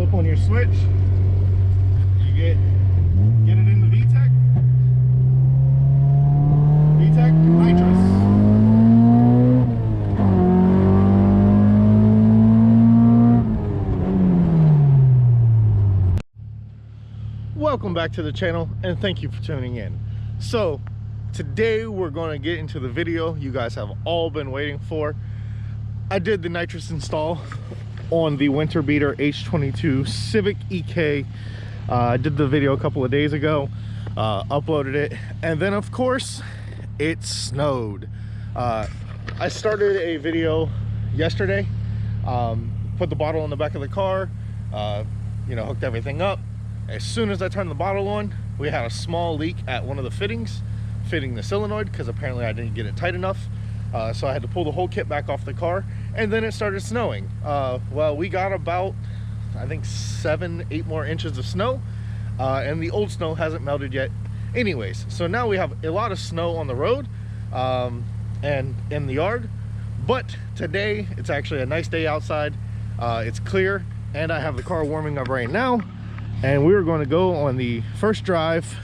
flip on your switch, you get it in the VTEC Nitrous. Welcome back to the channel and thank you for tuning in. So today we're going to get into the video you guys have all been waiting for. I did the nitrous install on the winter beater H22 Civic EK. I did the video a couple of days ago, uploaded it, and then of course it snowed. I started a video yesterday, put the bottle in the back of the car, you know, hooked everything up. As soon as I turned the bottle on, we had a small leak at one of the fittings, fitting the solenoid, because apparently I didn't get it tight enough. So I had to pull the whole kit back off the car, and then it started snowing. Well, we got about, I think, 7-8 more inches of snow, and the old snow hasn't melted yet. Anyways, so now we have a lot of snow on the road and in the yard, but today it's actually a nice day outside. It's clear, and I have the car warming up right now. And we are going to go on the first drive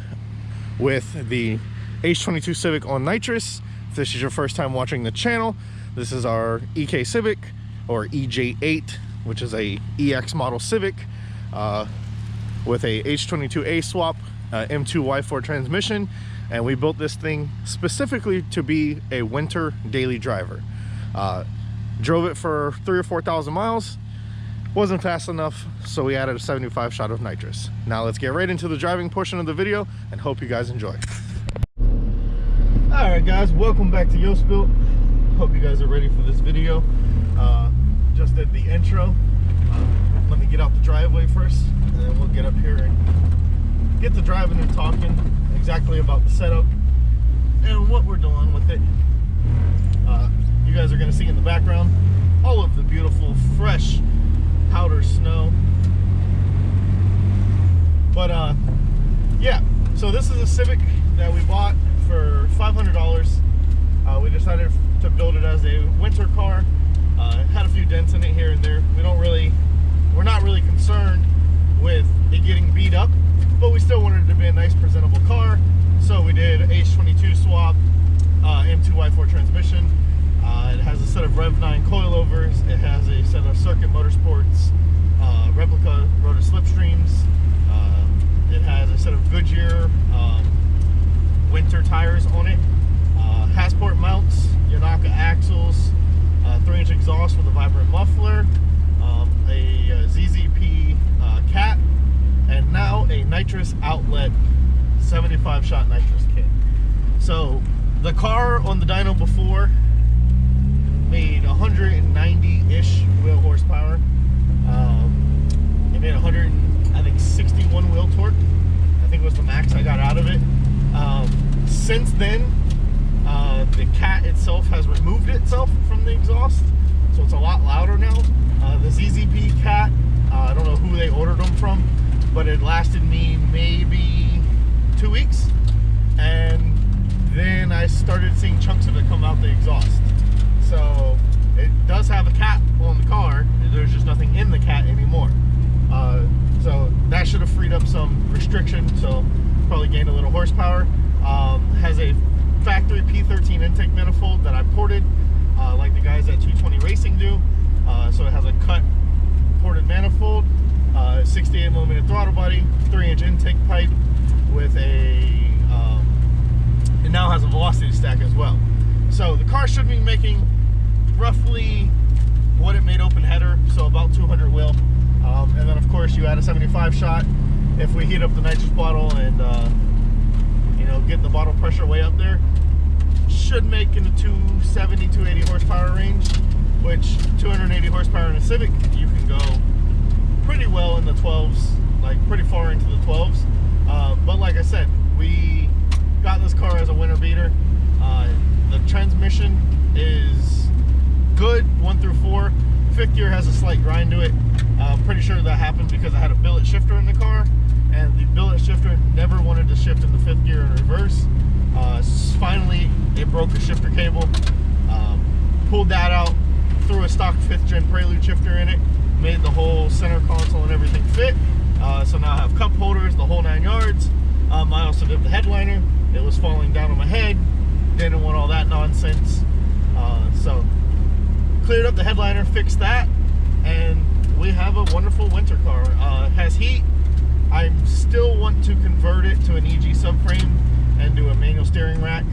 with the H22 Civic on nitrous. If this is your first time watching the channel, this is our EK Civic, or EJ8, which is a EX model Civic with a H22a swap, M2Y4 transmission. And we built this thing specifically to be a winter daily driver. Drove it for 3,000 or 4,000 miles. Wasn't fast enough, so we added a 75 shot of nitrous. Now let's get right into the driving portion of the video and hope you guys enjoy. Alright guys, welcome back to Yoast Built. Hope you guys are ready for this video. Just did the intro. Let me get out the driveway first, and then we'll get up here and get to driving and talking exactly about the setup and what we're doing with it. You guys are going to see in the background all of the beautiful, fresh powder snow. But yeah, so this is a Civic that we bought for $500. We decided to build it as a winter car. It had a few dents in it here and there. We're not really concerned with it getting beat up, but we still wanted it to be a nice presentable car. So we did H22 swap, M2Y4 transmission. It has a set of Rev 9 coilovers. It has a set of Circuit Motorsports replica rotor slipstreams. It has a set of Goodyear winter tires on it. Hasport mounts, Yanaka axles, 3-inch exhaust with a vibrant muffler, a ZZP cat, and now a nitrous outlet 75 shot nitrous kit. So the car on the dyno before made 190-ish wheel horsepower. It made 161 wheel torque. I think it was the max I got out of it. Since then, the cat itself has removed itself from the exhaust, so it's a lot louder now. The ZZP cat, I don't know who they ordered them from, but it lasted me maybe 2 weeks, and then I started seeing chunks of it come out the exhaust. So it does have a cat on the car. There's just nothing in the cat anymore. So that should have freed up some restriction, so probably gained a little horsepower. Has a factory P13 intake manifold that I ported, like the guys at 220 Racing do. So it has a cut ported manifold, 68mm throttle body, 3-inch intake pipe with a, it now has a velocity stack as well. So the car should be making roughly what it made open header, so about 200 wheel. And then of course you add a 75 shot. If we heat up the nitrous bottle and you know, get the bottle pressure way up there, should make in the 270, 280 horsepower range, which 280 horsepower in a Civic, you can go pretty well in the 12s, like pretty far into the 12s. But like I said, we got this car as a winter beater. The transmission is good 1 through 4. Fifth gear has a slight grind to it. I'm pretty sure that happened because I had a billet shifter in the car, and the billet shifter never wanted to shift in the 5th gear in reverse. Finally, it broke the shifter cable. Pulled that out, threw a stock 5th gen Prelude shifter in it, made the whole center console and everything fit. So now I have cup holders, the whole 9 yards. I also did the headliner. It was falling down on my head. Didn't want all that nonsense. So cleared up the headliner, fixed that, and we have a wonderful winter car. Has heat. I still want to convert it to an EG subframe and do a manual steering rack.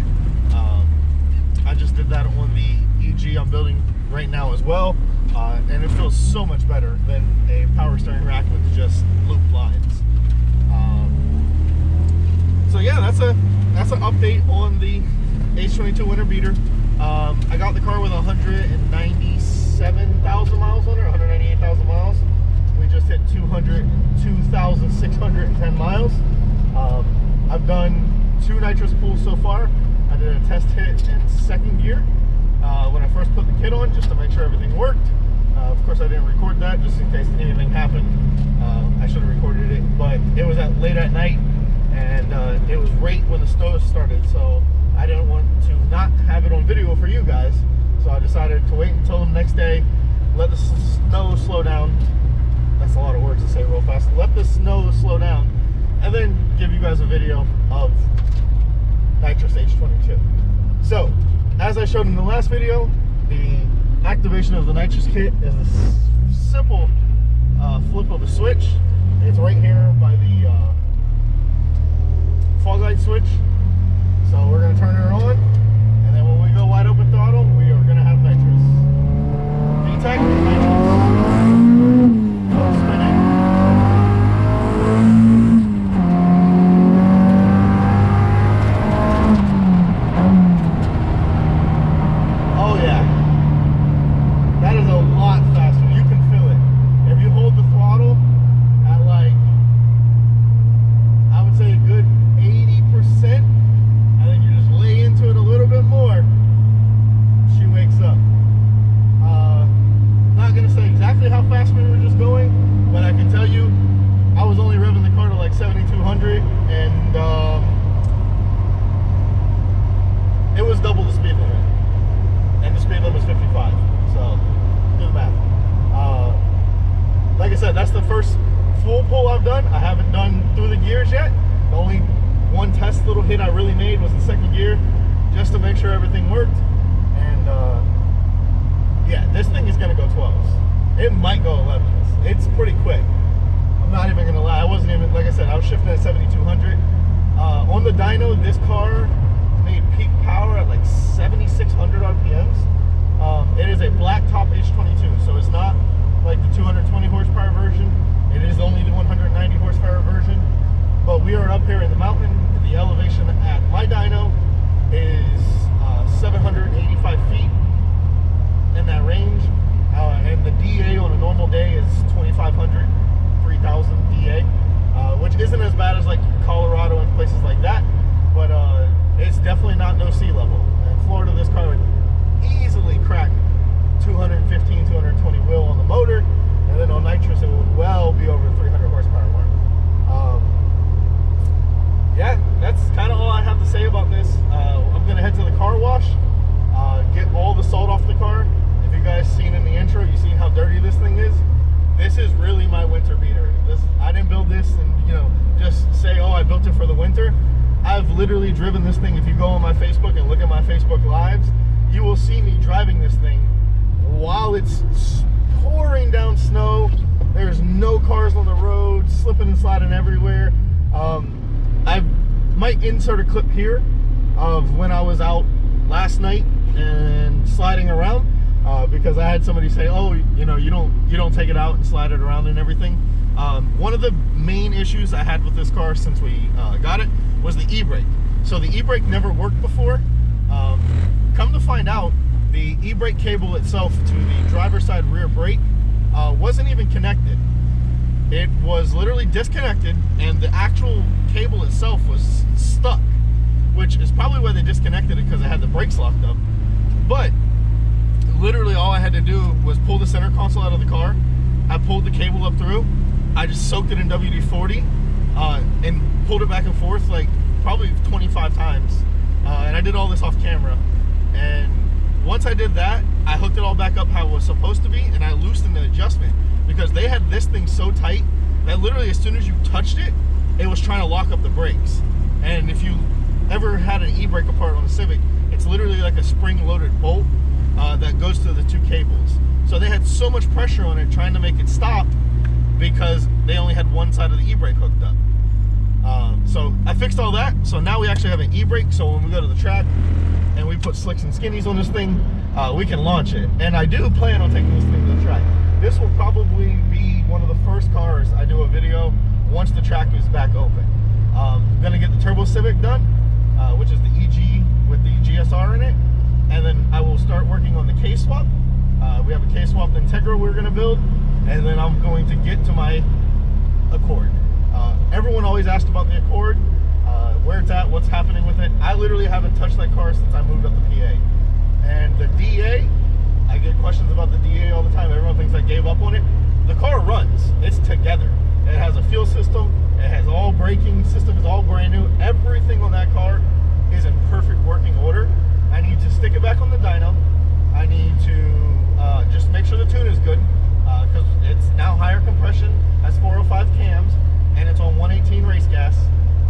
I just did that on the EG I'm building right now as well, and it feels so much better than a power steering rack with just loop lines. So yeah, that's an update on the H22 winter beater. I got the car with 197,000 miles on it, 198,000 miles. We just hit 202,610 miles. I've done 2 nitrous pulls so far. I did a test hit in 2nd gear when I first put the kit on, just to make sure everything worked. Of course, I didn't record that just in case anything happened. I should have recorded it, but it was late at night, and it was right when the snow started, so I didn't want to not have it on video for you guys. So I decided to wait until the next day, let the snow slow down. That's a lot of words to say real fast. Let the snow slow down, and then give you guys a video of Nitrous H22. So, as I showed in the last video, the activation of the nitrous kit is a simple flip of a switch. It's right here by the fog light switch. So we're going to turn her on, and then when we go wide open throttle, we are going to have nitrous. VTEC, nitrous. Spinning. Oh yeah, that is a lot faster. You can feel it. If you hold the throttle at like, I would say a good 80%, and then you just lay into it a little bit more, she wakes up. Not gonna say exactly how fast we were just going, but I can tell you I was only revving the car to like 7,200, and it was double the speed limit, and the speed limit was 55. So do the math. Like I said, that's the first full pull I've done. I haven't done through the gears yet. The only one test little hit I really made was the 2nd gear, just to make sure everything worked. And yeah, this thing is gonna go 12s. It might go 11s. It's pretty quick. I'm not even gonna lie. I wasn't even, like I said, I was shifting at 7,200. On the dyno, this car made peak power at like 7,600 RPMs. It is a black top H22, so it's not like the 220 horsepower version. It is only the 190 horsepower version. But we are up here in the mountain. The elevation at my dyno is 785 feet, in that range. And the DA on a normal day is 2,500, 3,000 DA, which isn't as bad as like Colorado and places like that, but it's definitely not no sea level. In Florida, this car would easily crack 215, 220 wheel on the motor, and then on nitrous it would well be over 300 horsepower mark. Yeah, that's kind of all I have to say about this. I'm gonna head to the car wash, get all the salt off the car. If you guys seen in the intro, you seen how dirty this thing is. This is really my winter beater. I didn't build this and just say, oh, I built it for the winter. I've literally driven this thing. If you go on my Facebook and look at my Facebook lives, you will see me driving this thing while it's pouring down snow. There's no cars on the road, slipping and sliding everywhere. I might insert a clip here of when I was out last night and sliding around, because I had somebody say, oh, you don't take it out and slide it around and everything. One of the main issues I had with this car since we got it was the e-brake. So the e-brake never worked before. Come to find out, the e-brake cable itself to the driver's side rear brake wasn't even connected. It was literally disconnected, and the actual cable itself was stuck, which is probably why they disconnected it, because I had the brakes locked up. But literally all I had to do was pull the center console out of the car. I pulled the cable up through. I just soaked it in WD-40 and pulled it back and forth like probably 25 times. And I did all this off camera. And once I did that, I hooked it all back up how it was supposed to be, and I loosened the adjustment because they had this thing so tight that literally as soon as you touched it, it was trying to lock up the brakes. And if you ever had an e-brake apart on a Civic, it's literally like a spring-loaded bolt that goes to the 2 cables. So they had so much pressure on it trying to make it stop because they only had one side of the e-brake hooked up. So I fixed all that. So now we actually have an e-brake. So when we go to the track and we put slicks and skinnies on this thing, we can launch it. And I do plan on taking this thing to the track. This will probably be one of the first cars I do a video once the track is back open. I'm gonna get the Turbo Civic done, which is the EG with the GSR in it. And then I will start working on the K-swap. We have a K-swap Integra we're gonna build. And then I'm going to get to my Accord. Everyone always asked about the Accord, where it's at, what's happening with it. I literally haven't touched that car since I moved up to PA. And the DA, I get questions about the DA all the time. Everyone thinks I gave up on it. The car runs. It's together. It has a fuel system. It has all braking system. It's all brand new. Everything on that car is in perfect working order. I need to stick it back on the dyno. I need to just make sure the tune is good because it's now higher compression, has 405 cams, and it's on 118 race gas.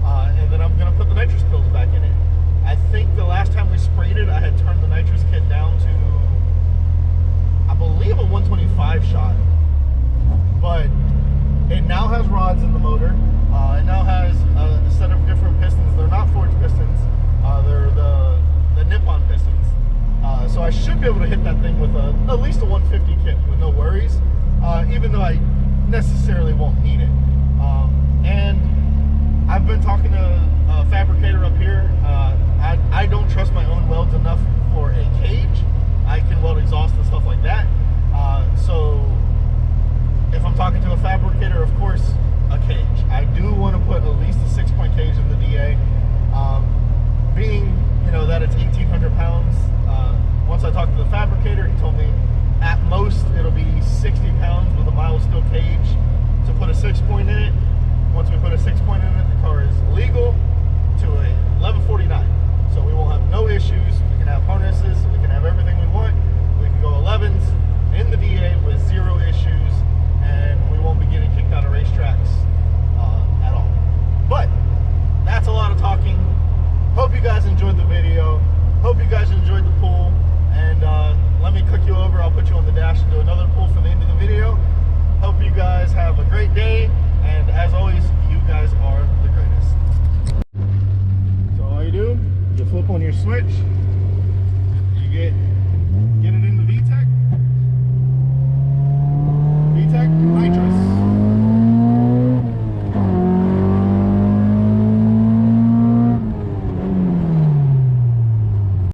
And then I'm going to put the nitrous pills back in it. I think the last time we sprayed it, I had turned the nitrous kit down to, I believe, a 125 shot. But it now has rods in the motor. It now has a set of different pistons. They're not forged pistons. They're the Nippon pistons. So I should be able to hit that thing with at least a 150 kit with no worries, even though I necessarily won't need it. And I've been talking to a fabricator up here. I don't trust my own welds enough for a cage. I can weld exhaust and stuff like that. So if I'm talking to a fabricator, of course, a cage. I do want to put at least a 6-point cage in the DA. Being, that it's 1,800 pounds. Once I talked to the fabricator, he told me at most it'll be 60